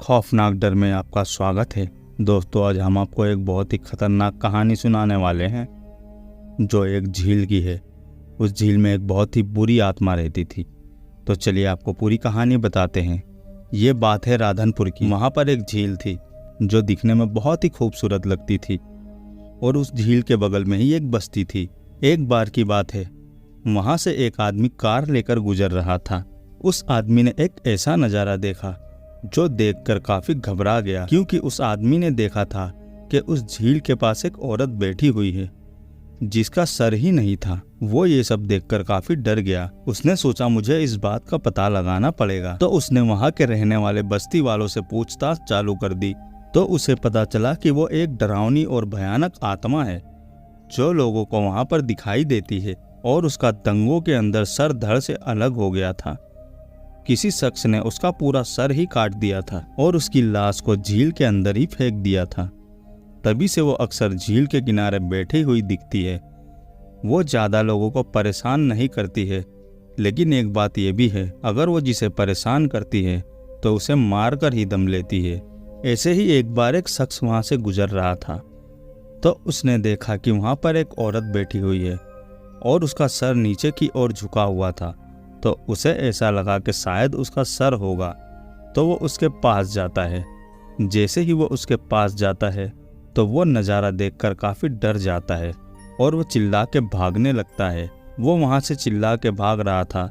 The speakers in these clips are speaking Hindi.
खौफनाक डर में आपका स्वागत है। दोस्तों, आज हम आपको एक बहुत ही खतरनाक कहानी सुनाने वाले हैं जो एक झील की है। उस झील में एक बहुत ही बुरी आत्मा रहती थी। तो चलिए आपको पूरी कहानी बताते हैं। ये बात है राधनपुर की। वहाँ पर एक झील थी जो दिखने में बहुत ही खूबसूरत लगती थी और उस झील के बगल में ही एक बस्ती थी। एक बार की बात है, वहाँ से एक आदमी कार लेकर गुजर रहा था। उस आदमी ने एक ऐसा नज़ारा देखा जो देखकर काफी घबरा गया, क्योंकि उस आदमी ने देखा था कि उस झील के पास एक औरत बैठी हुई है जिसका सर ही नहीं था। वो ये सब देखकर काफी डर गया। उसने सोचा मुझे इस बात का पता लगाना पड़ेगा। तो उसने वहाँ के रहने वाले बस्ती वालों से पूछताछ चालू कर दी। तो उसे पता चला कि वो एक डरावनी और भयानक आत्मा है जो लोगों को वहाँ पर दिखाई देती है और उसका दंगों के अंदर सर धड़ से अलग हो गया था। किसी शख्स ने उसका पूरा सर ही काट दिया था और उसकी लाश को झील के अंदर ही फेंक दिया था। तभी से वो अक्सर झील के किनारे बैठी हुई दिखती है। वो ज़्यादा लोगों को परेशान नहीं करती है, लेकिन एक बात ये भी है, अगर वो जिसे परेशान करती है तो उसे मार कर ही दम लेती है। ऐसे ही एक बार एक शख्स वहाँ से गुजर रहा था तो उसने देखा कि वहाँ पर एक औरत बैठी हुई है और उसका सर नीचे की ओर झुका हुआ था। तो उसे ऐसा लगा कि शायद उसका सर होगा, तो वो उसके पास जाता है। जैसे ही वो उसके पास जाता है तो वो नज़ारा देखकर काफ़ी डर जाता है और वो चिल्ला के भागने लगता है। वो वहाँ से चिल्ला के भाग रहा था,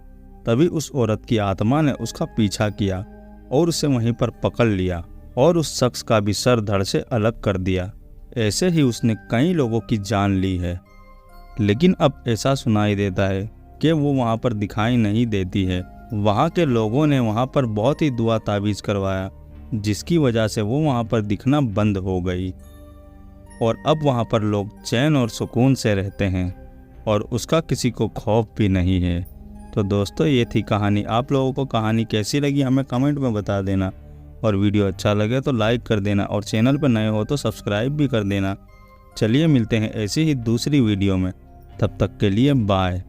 तभी उस औरत की आत्मा ने उसका पीछा किया और उसे वहीं पर पकड़ लिया और उस शख्स का भी सर धड़ से अलग कर दिया। ऐसे ही उसने कई लोगों की जान ली है। लेकिन अब ऐसा सुनाई देता है कि वो वहाँ पर दिखाई नहीं देती है। वहाँ के लोगों ने वहाँ पर बहुत ही दुआ तावीज़ करवाया, जिसकी वजह से वो वहाँ पर दिखना बंद हो गई और अब वहाँ पर लोग चैन और सुकून से रहते हैं और उसका किसी को खौफ भी नहीं है। तो दोस्तों, ये थी कहानी। आप लोगों को कहानी कैसी लगी हमें कमेंट में बता देना और वीडियो अच्छा लगे तो लाइक कर देना और चैनल पर नए हो तो सब्सक्राइब भी कर देना। चलिए मिलते हैं ऐसी ही दूसरी वीडियो में। तब तक के लिए बाय।